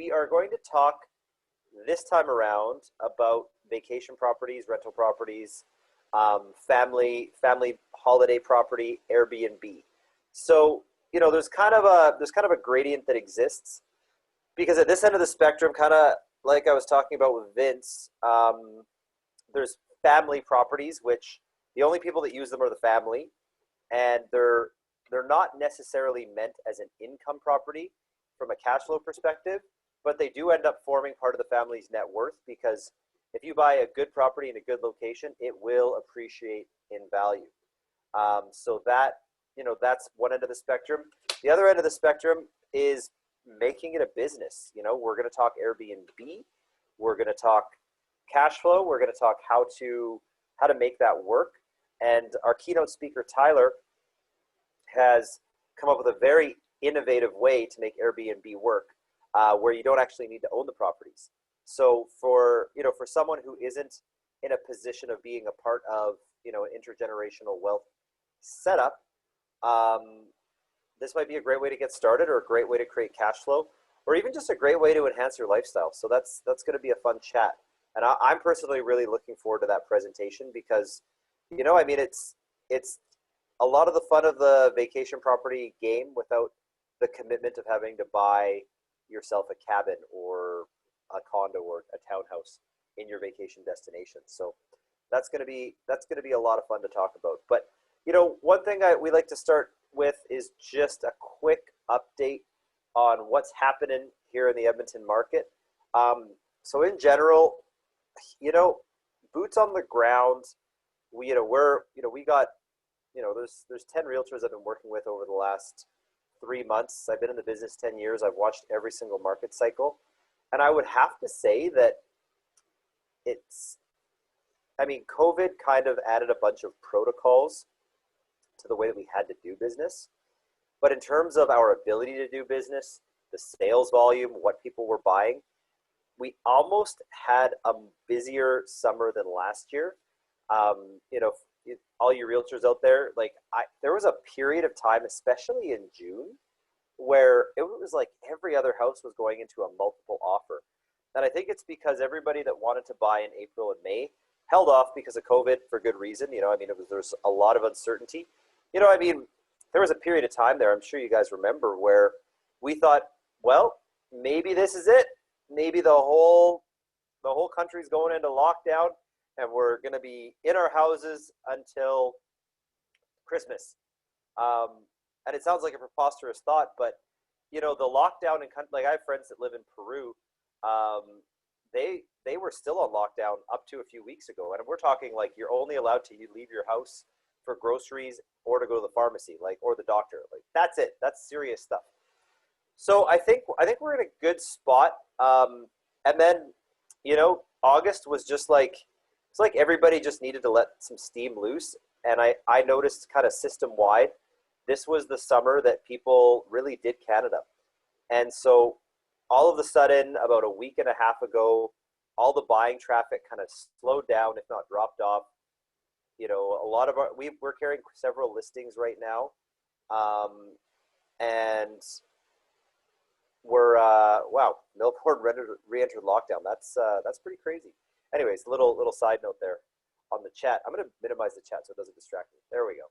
we are going to talk this time around about vacation properties, rental properties, family holiday property, Airbnb. So, there's kind of a gradient that exists because at this end of the spectrum, kind of like I was talking about with Vince, there's family properties, which the only people that use them are the family, and they're not necessarily meant as an income property from a cash flow perspective, but they do end up forming part of the family's net worth because if you buy a good property in a good location, it will appreciate in value. So that's one end of the spectrum. The other end of the spectrum is making it a business. We're going to talk Airbnb. We're going to talk cash flow. We're going to talk how to make that work. And our keynote speaker, Tyler, has come up with a very innovative way to make Airbnb work, where you don't actually need to own the properties. So for someone who isn't in a position of being a part of an intergenerational wealth setup, this might be a great way to get started, or a great way to create cash flow, or even just a great way to enhance your lifestyle. So that's going to be a fun chat, and I'm personally really looking forward to that presentation because, it's a lot of the fun of the vacation property game without the commitment of having to buy yourself a cabin or a condo or a townhouse in your vacation destination. So that's going to be a lot of fun to talk about. But one thing we like to start with is just a quick update on what's happening here in the Edmonton market. So in general, boots on the ground. We got there's 10 realtors I've been working with over the last 3 months. I've been in the business 10 years. I've watched every single market cycle. And I would have to say that COVID kind of added a bunch of protocols to the way that we had to do business. But in terms of our ability to do business, the sales volume, what people were buying, we almost had a busier summer than last year. All you realtors out there, there was a period of time, especially in June, where it was like every other house was going into a multiple offer. And I think it's because everybody that wanted to buy in April and May held off because of COVID for good reason. There's a lot of uncertainty. There was a period of time there, I'm sure you guys remember, where we thought, well, maybe this is it. Maybe the whole country's going into lockdown and we're going to be in our houses until Christmas. And it sounds like a preposterous thought, but the lockdown I have friends that live in Peru. They were still on lockdown up to a few weeks ago, and we're talking like you're only allowed to leave your house for groceries or to go to the pharmacy, or the doctor. That's it. That's serious stuff. So I think we're in a good spot. And then August was just it's like everybody just needed to let some steam loose, and I noticed kind of system wide. This was the summer that people really did Canada. And so all of a sudden, about a week and a half ago, all the buying traffic kind of slowed down, if not dropped off. A lot of we're carrying several listings right now. And we're, wow, Melbourne re-entered lockdown. That's pretty crazy. Anyways, little side note there on the chat. I'm going to minimize the chat so it doesn't distract me. There we go.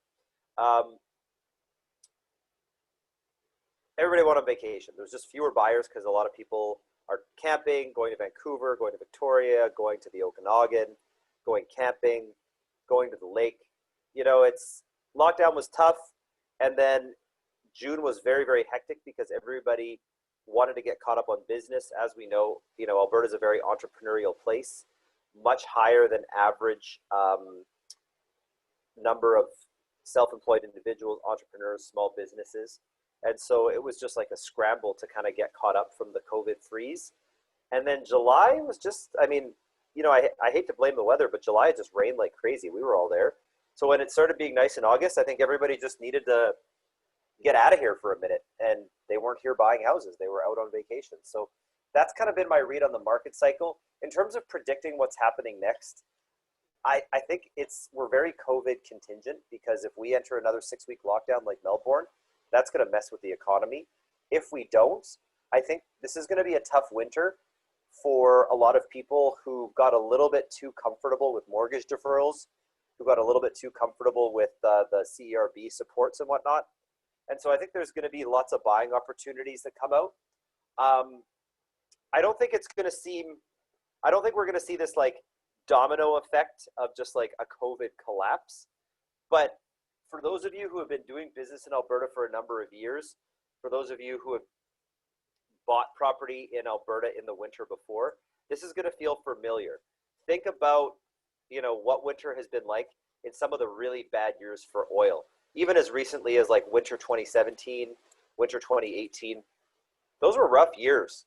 Everybody went on vacation. There's just fewer buyers because a lot of people are camping, going to Vancouver, going to Victoria, going to the Okanagan, going camping, going to the lake. Lockdown was tough. And then June was very, very hectic because everybody wanted to get caught up on business. As we know, Alberta is a very entrepreneurial place, much higher than average number of self-employed individuals, entrepreneurs, small businesses. And so it was just like a scramble to kind of get caught up from the COVID freeze. And then July was just, I hate to blame the weather, but July just rained like crazy. We were all there. So when it started being nice in August, I think everybody just needed to get out of here for a minute, and they weren't here buying houses. They were out on vacation. So that's kind of been my read on the market cycle. In terms of predicting what's happening next, I think we're very COVID contingent, because if we enter another 6-week lockdown like Melbourne, that's going to mess with the economy. If we don't, I think this is going to be a tough winter for a lot of people who got a little bit too comfortable with mortgage deferrals, who got a little bit too comfortable with the CERB supports and whatnot. And so I think there's going to be lots of buying opportunities that come out. I don't think it's going to seem, I don't think we're going to see this like domino effect of just like a COVID collapse. But for those of you who have been doing business in Alberta for a number of years, for those of you who have bought property in Alberta in the winter before, this is going to feel familiar. Think about, you know, what winter has been like in some of the really bad years for oil. Even as recently as like winter 2017, winter 2018, those were rough years.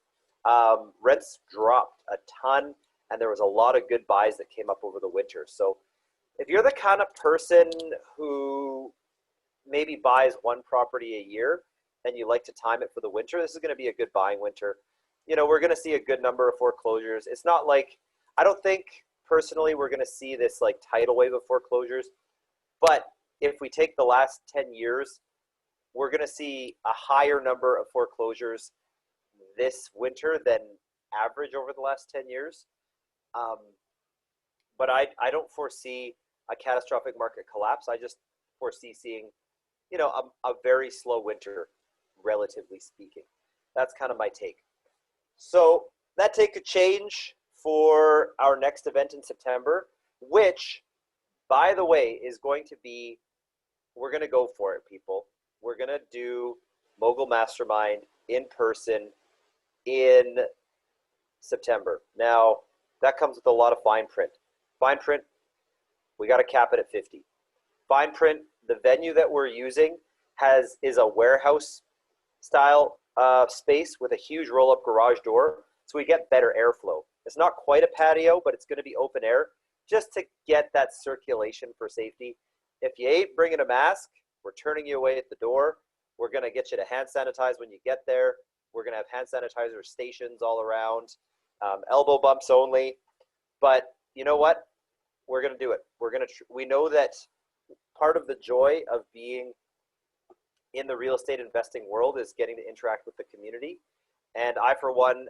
Rents dropped a ton, and there was a lot of good buys that came up over the winter. So if you're the kind of person who maybe buys one property a year and you like to time it for the winter, this is going to be a good buying winter. You know, we're going to see a good number of foreclosures. It's not like, I don't think personally we're going to see this like tidal wave of foreclosures, but if we take the last 10 years, we're going to see a higher number of foreclosures this winter than average over the last 10 years. But I don't foresee a catastrophic market collapse. I just foresee seeing, you know, a very slow winter, relatively speaking. That's kind of my take. So that take could change for our next event in September, which, by the way, is going to be, we're going to go for it, people. We're going to do Mogul Mastermind in person in September. Now, that comes with a lot of fine print. Fine print, we got to cap it at 50. Fine print, the venue that we're using is a warehouse style space with a huge roll-up garage door, so we get better airflow. It's not quite a patio, but it's going to be open air just to get that circulation for safety. If you ain't bringing a mask, we're turning you away at the door. We're going to get you to hand sanitize when you get there. We're going to have hand sanitizer stations all around, elbow bumps only. But you know what? We're going to do it. We know that part of the joy of being in the real estate investing world is getting to interact with the community. And I, for one,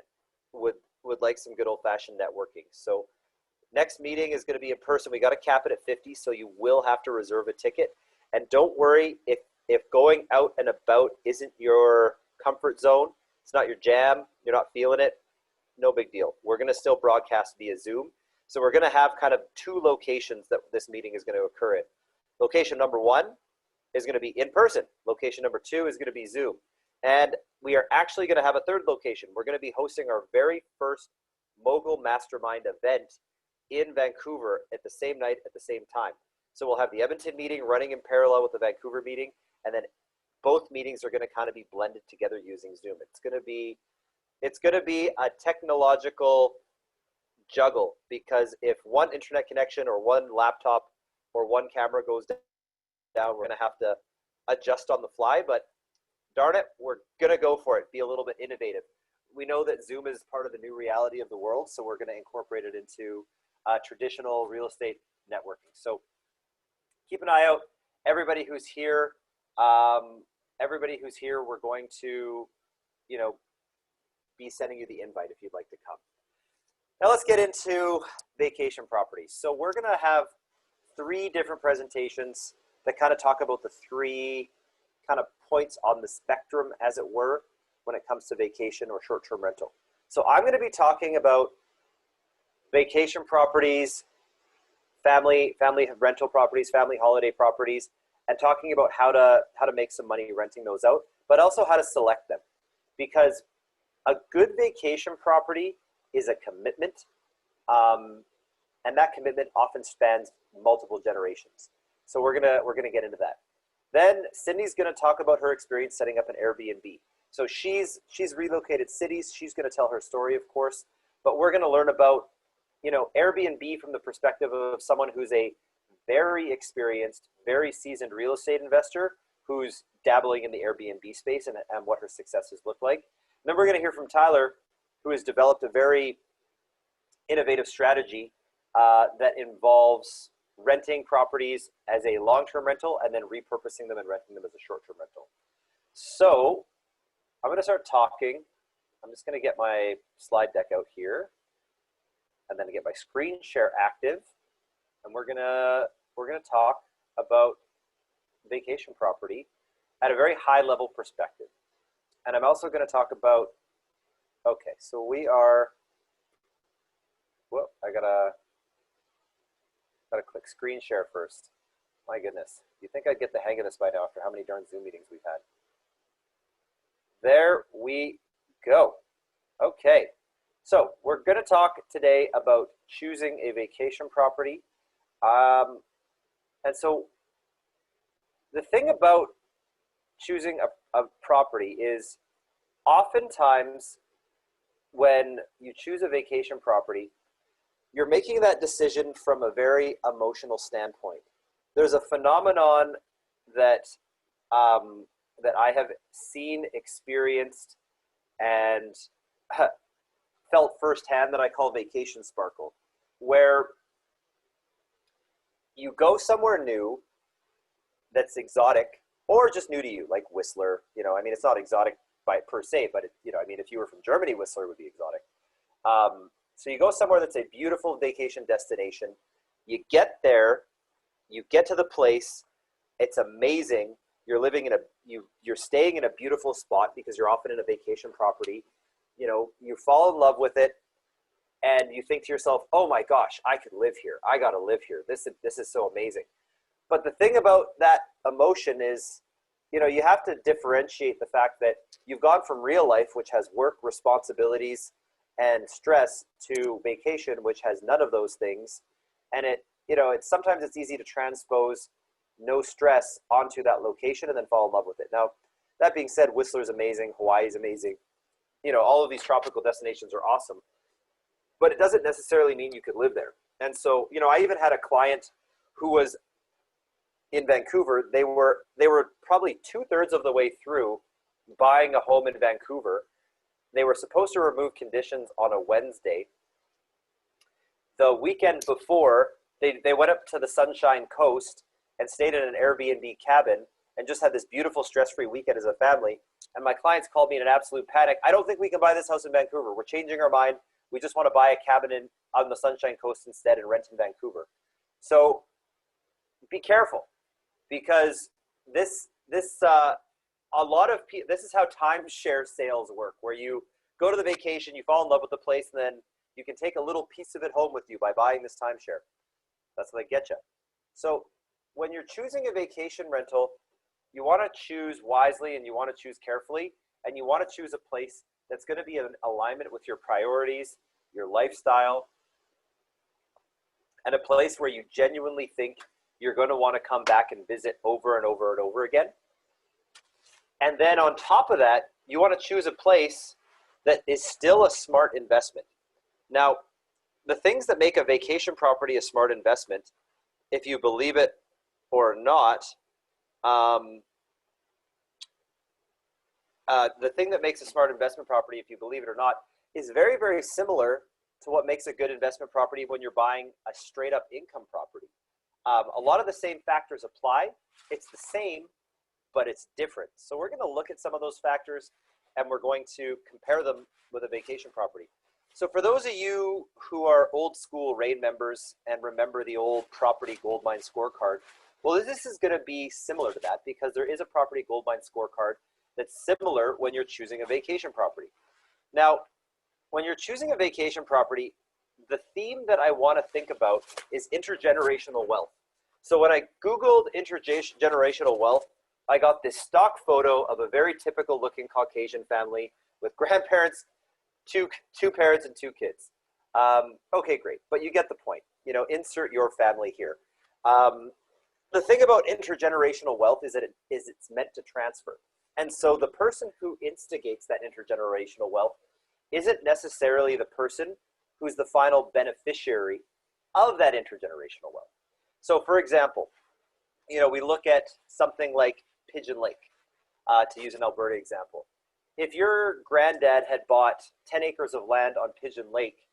would like some good old-fashioned networking. So next meeting is going to be in person. We got to cap it at 50, so you will have to reserve a ticket. And don't worry if going out and about isn't your comfort zone, it's not your jam, you're not feeling it, no big deal. We're going to still broadcast via Zoom. So we're going to have kind of two locations that this meeting is going to occur in. Location number one is going to be in person. Location number two is going to be Zoom. And we are actually going to have a third location. We're going to be hosting our very first Mogul Mastermind event in Vancouver at the same night at the same time. So we'll have the Edmonton meeting running in parallel with the Vancouver meeting, and then both meetings are going to kind of be blended together using Zoom. It's going to be a technological juggle, because if one internet connection or one laptop or one camera goes down, we're going to have to adjust on the fly, but darn it, we're going to go for it, be a little bit innovative. We know that Zoom is part of the new reality of the world, so we're going to incorporate it into traditional real estate networking. So keep an eye out. Everybody who's here, we're going to, you know, be sending you the invite if you'd like to come. Now let's get into vacation properties. So we're going to have 3 different presentations that kind of talk about the 3 kind of points on the spectrum, as it were, when it comes to vacation or short-term rental. So I'm going to be talking about vacation properties, family rental properties, family holiday properties, and talking about how to make some money renting those out, but also how to select them. Because a good vacation property is a commitment, and that commitment often spans multiple generations. So we're gonna get into that. Then Cindy's gonna talk about her experience setting up an Airbnb. So she's relocated cities. She's gonna tell her story, of course, but we're gonna learn about, you know, Airbnb from the perspective of someone who's a very experienced, very seasoned real estate investor who's dabbling in the Airbnb space and what her successes look like. And then we're going to hear from Tyler, who has developed a very innovative strategy that involves renting properties as a long-term rental and then repurposing them and renting them as a short-term rental. So I'm going to start talking, I'm just going to get my slide deck out here, and then get my screen share active, and we're gonna talk about vacation property at a very high level perspective. And I'm also going to talk about, okay, so we are, whoop, I gotta click screen share first. My goodness, you'd think I'd get the hang of this by now after how many darn Zoom meetings we've had. There we go. Okay, so we're going to talk today about choosing a vacation property. And so the thing about choosing a property is oftentimes when you choose a vacation property, you're making that decision from a very emotional standpoint. There's a phenomenon that that I have seen, experienced, and felt firsthand that I call vacation sparkle, where you go somewhere new that's exotic or just new to you, like Whistler. You know, I mean, it's not exotic by per se, but it, you know, I mean, if you were from Germany, Whistler would be exotic. So you go somewhere that's a beautiful vacation destination. You get there, you get to the place, it's amazing. You're living in you're staying in a beautiful spot because you're often in a vacation property. You know, you fall in love with it, and you think to yourself, "Oh my gosh, I could live here. I got to live here. This is so amazing." But the thing about that emotion is, you know, you have to differentiate the fact that you've gone from real life, which has work, responsibilities, and stress, to vacation, which has none of those things. And it, you know, sometimes it's easy to transpose no stress onto that location and then fall in love with it. Now, that being said, Whistler is amazing, Hawaii is amazing. You know, all of these tropical destinations are awesome, but it doesn't necessarily mean you could live there. And so, you know, I even had a client who was in Vancouver. They were probably 2/3 of the way through buying a home in Vancouver. They were supposed to remove conditions on a Wednesday. The weekend before, they went up to the Sunshine Coast and stayed in an Airbnb cabin and just had this beautiful stress-free weekend as a family. And my clients called me in an absolute panic. "I don't think we can buy this house in Vancouver. We're changing our mind. We just want to buy a cabin on the Sunshine Coast instead and rent in Vancouver." So be careful, because this is how timeshare sales work, where you go to the vacation, you fall in love with the place, and then you can take a little piece of it home with you by buying this timeshare. That's what they get you. So when you're choosing a vacation rental, you want to choose wisely and you want to choose carefully, and you want to choose a place that's going to be in alignment with your priorities, your lifestyle, and a place where you genuinely think you're going to want to come back and visit over and over and over again. And then on top of that, you want to choose a place that is still a smart investment. Now, the things that make a vacation property a smart investment, if you believe it or not, the thing that makes a smart investment property, if you believe it or not, is very, very similar to what makes a good investment property when you're buying a straight up income property. A lot of the same factors apply. It's the same, but it's different. So we're going to look at some of those factors, and we're going to compare them with a vacation property. So for those of you who are old school RAIN members and remember the old property goldmine scorecard, well, this is going to be similar to that, because there is a property goldmine scorecard that's similar when you're choosing a vacation property. Now, when you're choosing a vacation property, the theme that I want to think about is intergenerational wealth. So when I Googled intergenerational wealth, I got this stock photo of a very typical looking Caucasian family with grandparents, two parents and 2 kids. Okay, great, but you get the point. You know, insert your family here. The thing about intergenerational wealth is that it's meant to transfer. And so the person who instigates that intergenerational wealth isn't necessarily the person who's the final beneficiary of that intergenerational wealth. So for example, you know, we look at something like Pigeon Lake, to use an Alberta example. If your granddad had bought 10 acres of land on Pigeon Lake,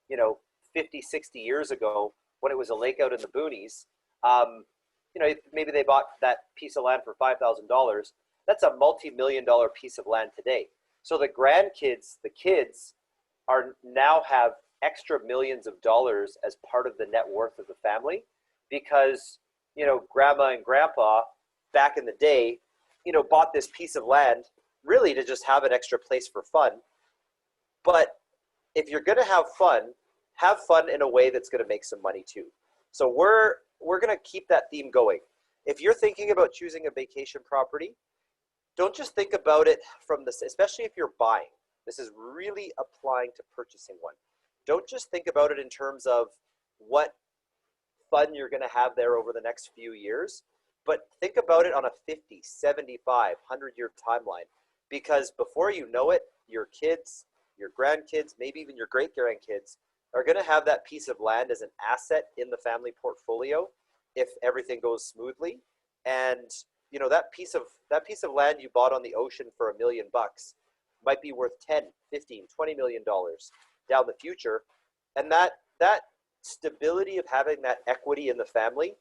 you know, 50, 60 years ago, when it was a lake out in the boonies, you know, maybe they bought that piece of land for $5,000. That's a multi-million-dollar piece of land today. So the grandkids, the kids, are now have extra millions of dollars as part of the net worth of the family because, you know, grandma and grandpa back in the day, you know, bought this piece of land really to just have an extra place for fun. But if you're going to have fun in a way that's going to make some money too. So we're going to keep that theme going. If you're thinking about choosing a vacation property, don't just think about it from this, especially if you're buying. This is really applying to purchasing one. Don't just think about it in terms of what fun you're going to have there over the next few years, but think about it on a 50, 75, 100-year timeline, because before you know it, your kids, your grandkids, maybe even your great-grandkids are going to have that piece of land as an asset in the family portfolio if everything goes smoothly. And you know, that piece of land you bought on the ocean for $1 million might be worth 10, 15, 20 million dollars down the future. And that stability of having that equity in the family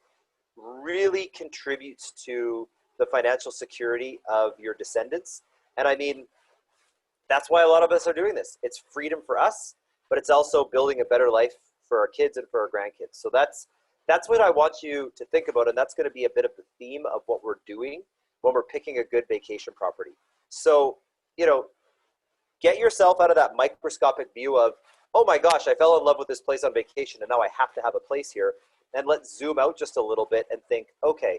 really contributes to the financial security of your descendants. And I mean, that's why a lot of us are doing this. It's freedom for us, but it's also building a better life for our kids and for our grandkids. So that's what I want you to think about, and that's going to be a bit of the theme of what we're doing when we're picking a good vacation property. So, you know, get yourself out of that microscopic view of, oh my gosh, I fell in love with this place on vacation and now I have to have a place here. And let's zoom out just a little bit and think, okay,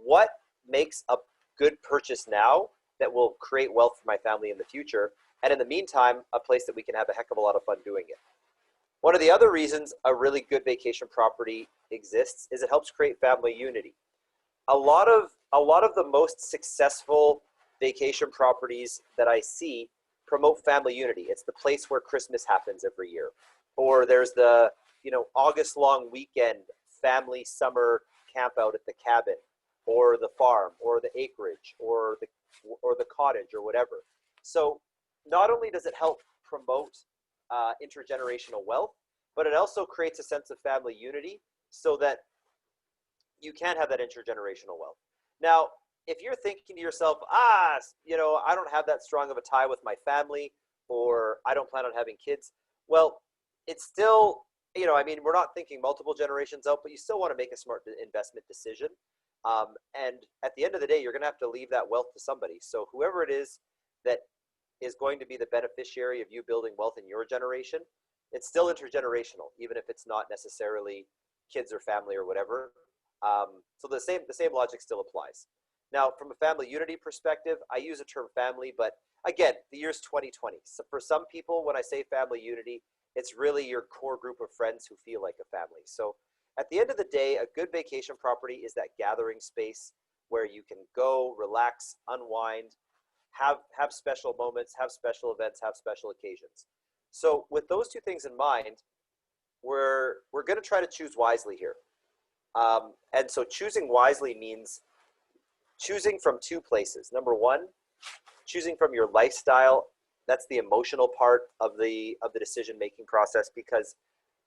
what makes a good purchase now that will create wealth for my family in the future? And in the meantime, a place that we can have a heck of a lot of fun doing it. One of the other reasons a really good vacation property exists is it helps create family unity. A lot of the most successful vacation properties that I see promote family unity. It's the place where Christmas happens every year, or there's the, you know, August long weekend family summer camp out at the cabin, or the farm, or the acreage, or the cottage, or whatever. So not only does it help promote intergenerational wealth, but it also creates a sense of family unity so that you can have that intergenerational wealth. Now, if you're thinking to yourself, you know, I don't have that strong of a tie with my family, or I don't plan on having kids, well, it's still, you know, I mean, we're not thinking multiple generations out, but you still want to make a smart investment decision. And at the end of the day, you're going to have to leave that wealth to somebody. So whoever it is that is going to be the beneficiary of you building wealth in your generation, it's still intergenerational, even if it's not necessarily kids or family or whatever. So the same logic still applies. Now, from a family unity perspective, I use the term family, but again, the year's 2020. So for some people, when I say family unity, it's really your core group of friends who feel like a family. So at the end of the day, a good vacation property is that gathering space where you can go, relax, unwind, have special moments, have special events, have special occasions. So with those two things in mind, we're going to try to choose wisely here. And so choosing wisely means choosing from two places. Number one, choosing from your lifestyle. That's the emotional part of the decision-making process, because,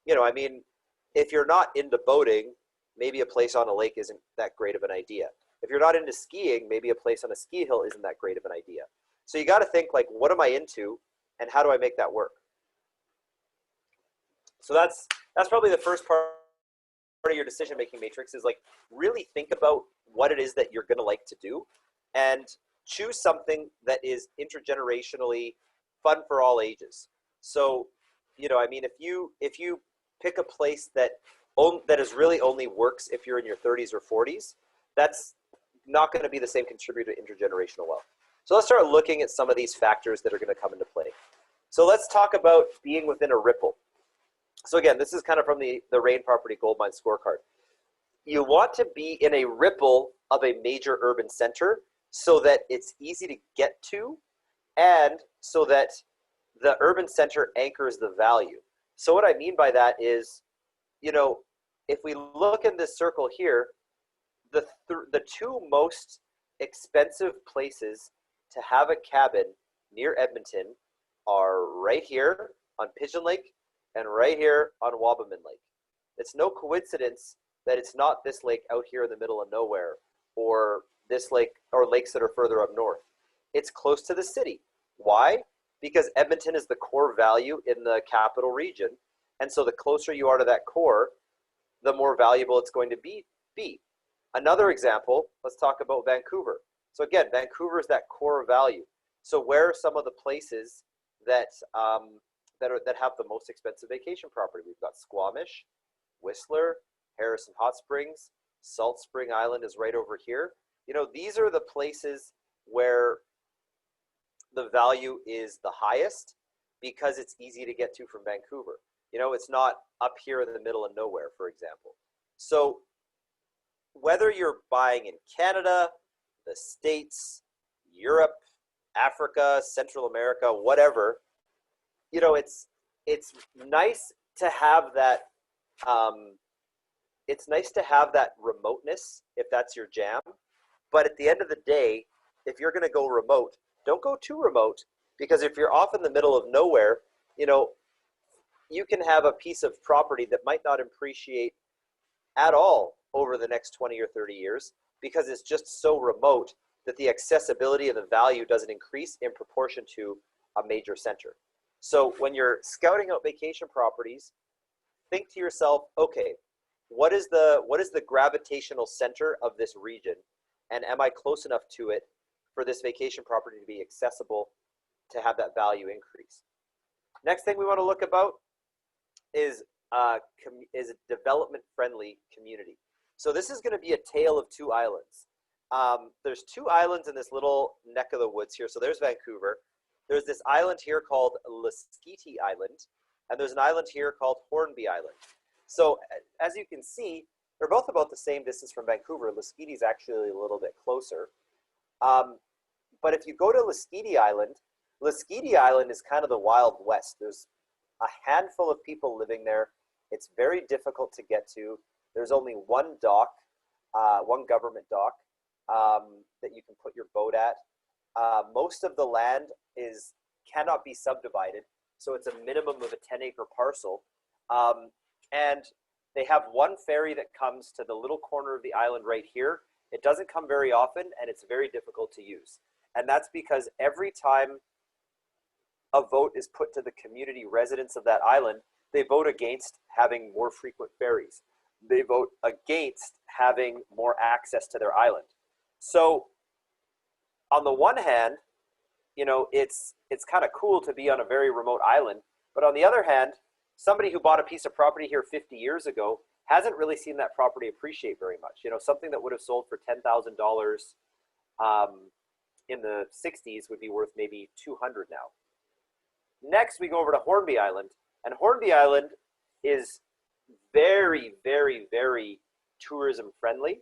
you know, I mean, if you're not into boating, maybe a place on a lake isn't that great of an idea. If you're not into skiing, maybe a place on a ski hill isn't that great of an idea. So you got to think, like, what am I into and how do I make that work? So that's probably the first part of your decision-making matrix, is like really think about what it is that you're going to like to do and choose something that is intergenerationally fun for all ages. So, you know, I mean, if you pick a place that is really only works if you're in your 30s or 40s, that's not going to be the same contributor to intergenerational wealth. So let's start looking at some of these factors that are going to come into play. So let's talk about being within a ripple. So again, this is kind of from the Rain Property Goldmine scorecard. You want to be in a ripple of a major urban center so that it's easy to get to, and so that the urban center anchors the value. So what I mean by that is, you know, if we look in this circle here, the two most expensive places to have a cabin near Edmonton are right here on Pigeon Lake and right here on Wabamun Lake. It's no coincidence that it's not this lake out here in the middle of nowhere, or this lake, or lakes that are further up north. It's close to the city. Why? Because Edmonton is the core value in the capital region. And so the closer you are to that core, the more valuable it's going to be. Another example, let's talk about Vancouver. So again, Vancouver is that core value. So where are some of the places that that have the most expensive vacation property? We've got Squamish, Whistler, Harrison Hot Springs, Salt Spring Island is right over here. You know, these are the places where the value is the highest because it's easy to get to from Vancouver. You know, it's not up here in the middle of nowhere, for example. So whether you're buying in Canada, the States, Europe, Africa, Central America, whatever, you know, it's nice to have that. It's nice to have that remoteness if that's your jam. But at the end of the day, if you're going to go remote, don't go too remote, because if you're off in the middle of nowhere, you know, you can have a piece of property that might not appreciate at all over the next 20 or 30 years because it's just so remote that the accessibility and the value doesn't increase in proportion to a major center. So when you're scouting out vacation properties, think to yourself, okay, what is the gravitational center of this region, and am I close enough to it for this vacation property to be accessible to have that value increase? Next thing we want to look about is a development-friendly community. So this is going to be a tale of two islands. There's two islands in this little neck of the woods here. So there's Vancouver. There's this island here called Lesquiti Island, and there's an island here called Hornby Island. So as you can see, they're both about the same distance from Vancouver. Lesquiti is actually a little bit closer. But if you go to Lesquiti Island is kind of the Wild West. There's a handful of people living there. It's very difficult to get to. There's only one dock, one government dock that you can put your boat at. Most of the land cannot be subdivided, so it's a minimum of a 10-acre parcel. And they have one ferry that comes to the little corner of the island right here. It doesn't come very often, and it's very difficult to use. And that's because every time a vote is put to the community residents of that island, they vote against having more frequent ferries. They vote against having more access to their island. So on the one hand, you know, it's kind of cool to be on a very remote island. But on the other hand, somebody who bought a piece of property here 50 years ago hasn't really seen that property appreciate very much. You know, something that would have sold for $10,000 in the 60s would be worth maybe $200 now. Next, we go over to Hornby Island, and Hornby Island is very, very, very tourism friendly.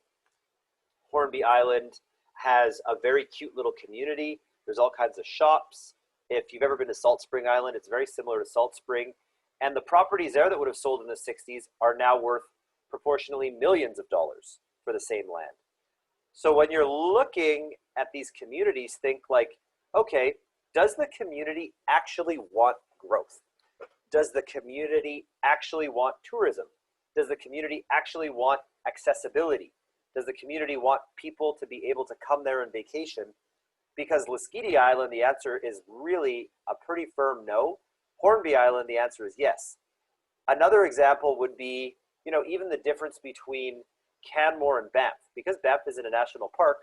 Hornby Island has a very cute little community. There's all kinds of shops. If you've ever been to Salt Spring Island, it's very similar to Salt Spring. And the properties there that would have sold in the 60s are now worth proportionally millions of dollars for the same land. So when you're looking at these communities, think like, okay, does the community actually want growth? Does the community actually want tourism? Does the community actually want accessibility? Does the community want people to be able to come there and vacation? Because Lesquiti Island, the answer is really a pretty firm no. Hornby Island, the answer is yes. Another example would be, you know, even the difference between Canmore and Banff. Because Banff is in a national park,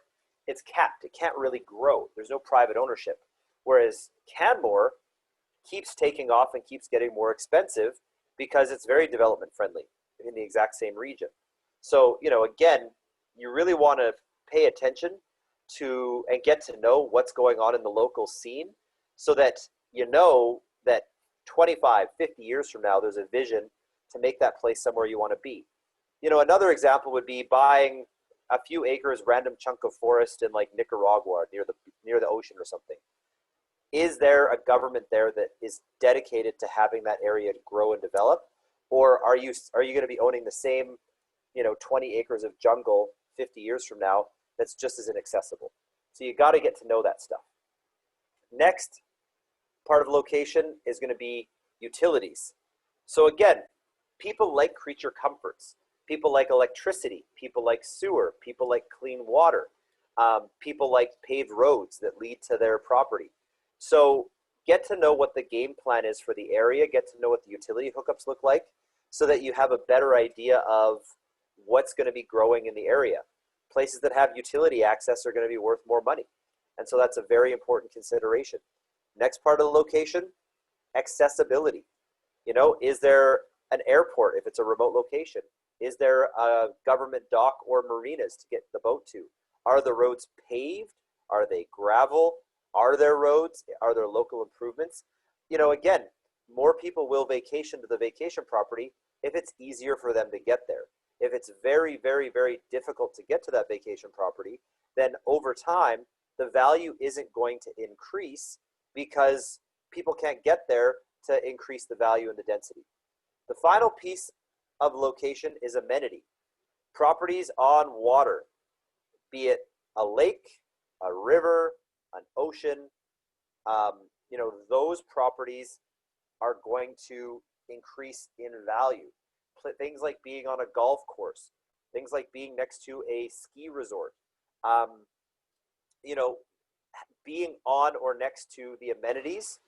it's capped. It can't really grow. There's no private ownership. Whereas Canmore keeps taking off and keeps getting more expensive because it's very development friendly in the exact same region. So, you know, again, you really want to pay attention to and get to know what's going on in the local scene so that you know that 25, 50 years from now, there's a vision to make that place somewhere you want to be. You know, another example would be buying a few acres, random chunk of forest in like Nicaragua, near the ocean or something. Is there a government there that is dedicated to having that area grow and develop? Or are you going to be owning the same, you know, 20 acres of jungle 50 years from now that's just as inaccessible? So you got to get to know that stuff. Next part of location is going to be utilities. So again, people like creature comforts. People like electricity. People like sewer. People like clean water. People like paved roads that lead to their property. So get to know what the game plan is for the area, get to know what the utility hookups look like, so that you have a better idea of what's going to be growing in the area. Places that have utility access are going to be worth more money. And so that's a very important consideration. Next part of the location, accessibility. You know, is there an airport if it's a remote location? Is there a government dock or marinas to get the boat to? Are the roads paved? Are they gravel? Are there roads? Are there local improvements? You know, again, more people will vacation to the vacation property if it's easier for them to get there. If it's very, very, very difficult to get to that vacation property, then over time, the value isn't going to increase because people can't get there to increase the value and the density. The final piece of location is amenity. Properties on water, be it a lake, a river, an ocean, you know, those properties are going to increase in value. Things like being on a golf course, things like being next to a ski resort, you know, being on or next to the amenities.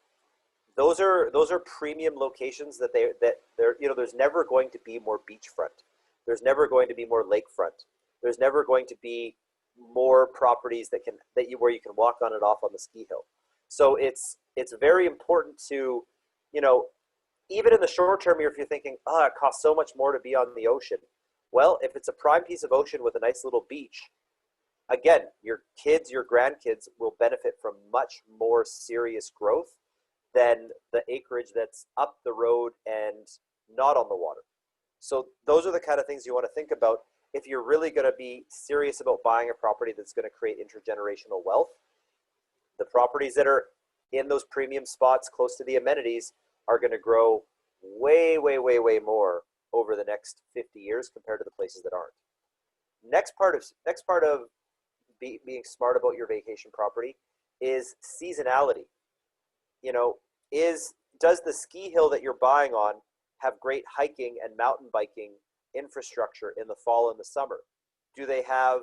Those are premium locations that they're you know, there's never going to be more beachfront. There's never going to be more lakefront. There's never going to be more properties where you can walk on and off on the ski hill. So it's very important to, you know, even in the short term, if you're thinking, it costs so much more to be on the ocean. Well, if it's a prime piece of ocean with a nice little beach, again, your kids, your grandkids will benefit from much more serious growth than the acreage that's up the road and not on the water. So those are the kind of things you want to think about if you're really going to be serious about buying a property that's going to create intergenerational wealth. The properties that are in those premium spots close to the amenities are going to grow way, way, way, way more over the next 50 years compared to the places that aren't. Next part of being smart about your vacation property is seasonality. You know, does the ski hill that you're buying on have great hiking and mountain biking infrastructure in the fall and the summer? Do they have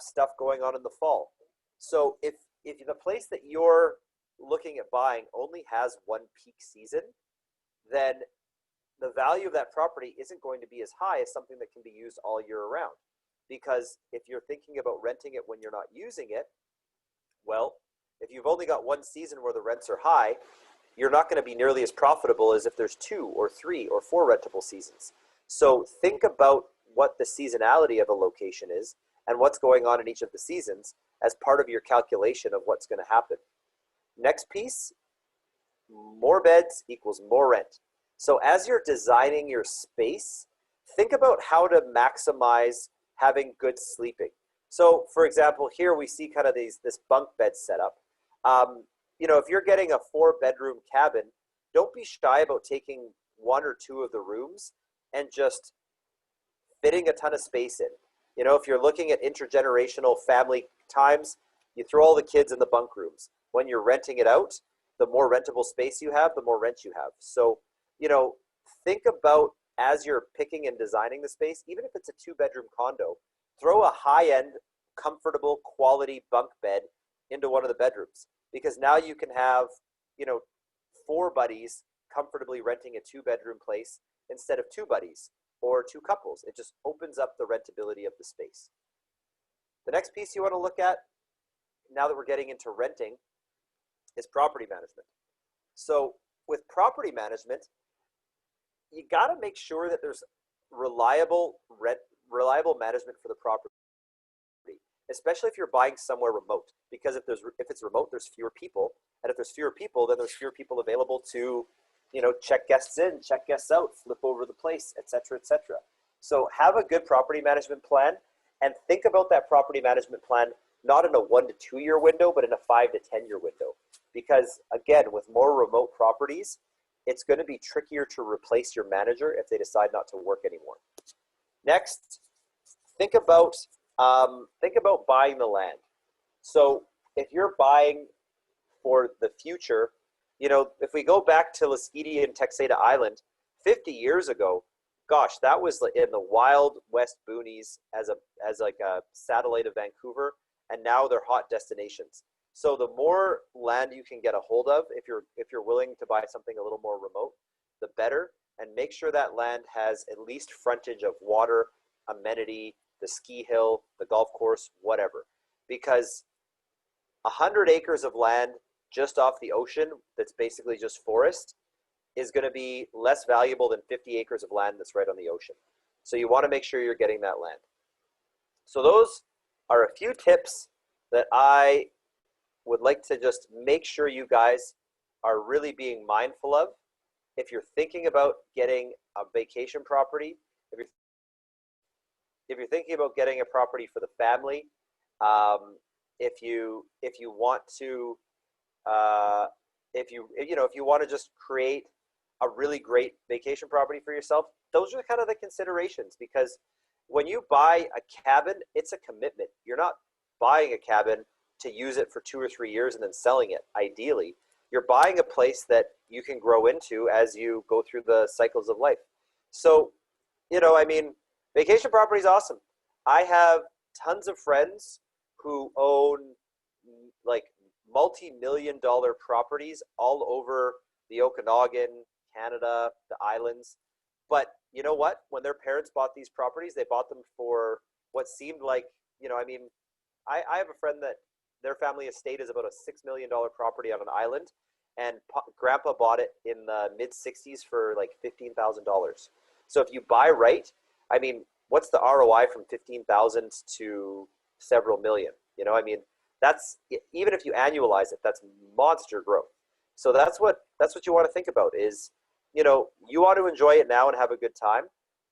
stuff going on in the fall? So if the place that you're looking at buying only has one peak season, then the value of that property isn't going to be as high as something that can be used all year round. Because if you're thinking about renting it when you're not using it, well, if you've only got one season where the rents are high, you're not going to be nearly as profitable as if there's 2 or 3 or 4 rentable seasons. So think about what the seasonality of a location is and what's going on in each of the seasons as part of your calculation of what's going to happen. Next piece, more beds equals more rent. So as you're designing your space, think about how to maximize having good sleeping. So for example, here we see kind of this bunk bed setup. You know, if you're getting a 4-bedroom cabin, don't be shy about taking 1 or 2 of the rooms and just fitting a ton of space in. You know, if you're looking at intergenerational family times, you throw all the kids in the bunk rooms. When you're renting it out, the more rentable space you have, the more rent you have. So, you know, think about as you're picking and designing the space, even if it's a 2-bedroom condo, throw a high-end, comfortable, quality bunk bed into one of the bedrooms. Because now you can have, you know, 4 buddies comfortably renting a 2-bedroom place instead of 2 buddies or 2 couples. It just opens up the rentability of the space. The next piece you want to look at, now that we're getting into renting, is property management. So with property management, you got to make sure that there's reliable management for the property, especially if you're buying somewhere remote. Because if it's remote, there's fewer people, and if there's fewer people, then there's fewer people available to, you know, check guests in, check guests out, flip over the place, etc., etc. So have a good property management plan, and think about that property management plan not in a 1 to 2 year window, but in a 5 to 10 year window. Because again, with more remote properties, it's going to be trickier to replace your manager if they decide not to work anymore. Next, think about buying the land. So if you're buying for the future, you know, if we go back to Lasqueti and Texada Island, 50 years ago, gosh, that was in the wild west boonies as like a satellite of Vancouver, and now they're hot destinations. So the more land you can get a hold of, if you're willing to buy something a little more remote, the better. And make sure that land has at least frontage of water, amenity, the ski hill, the golf course, whatever. Because 100 acres of land just off the ocean that's basically just forest is going to be less valuable than 50 acres of land that's right on the ocean. So you want to make sure you're getting that land. So those are a few tips that I would like to just make sure you guys are really being mindful of. If you're thinking about getting a vacation property, if you're thinking about getting a property for the family, if you want to, if you want to just create a really great vacation property for yourself, those are kind of the considerations. Because when you buy a cabin, it's a commitment. You're not buying a cabin to use it for 2 or 3 years and then selling it. Ideally, you're buying a place that you can grow into as you go through the cycles of life. So, I mean, vacation property is awesome. I have tons of friends who own like multi-million-dollar properties all over the Okanagan, Canada, the islands. But you know what? When their parents bought these properties, they bought them for what seemed like, I have a friend that their family estate is about a $6 million property on an island, and grandpa bought it in the mid-60s for like $15,000. So if you buy right, I mean, what's the ROI from 15,000 to several million? I mean, that's, even if you annualize it, that's monster growth. So that's what you want to think about is, you want to enjoy it now and have a good time.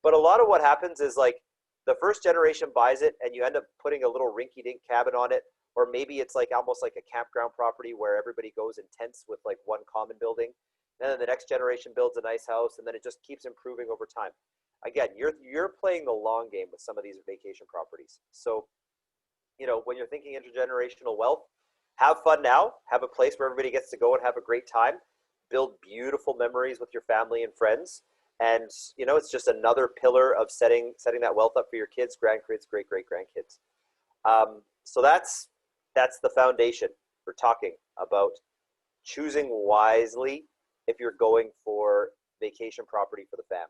But a lot of what happens is like the first generation buys it and you end up putting a little rinky-dink cabin on it, or maybe it's like almost like a campground property where everybody goes in tents with like one common building. And then the next generation builds a nice house, and then it just keeps improving over time. Again, you're playing the long game with some of these vacation properties. So, when you're thinking intergenerational wealth, have fun now. Have a place where everybody gets to go and have a great time. Build beautiful memories with your family and friends. And, it's just another pillar of setting that wealth up for your kids, grandkids, great-great-grandkids. So that's the foundation for talking about choosing wisely if you're going for vacation property for the fam.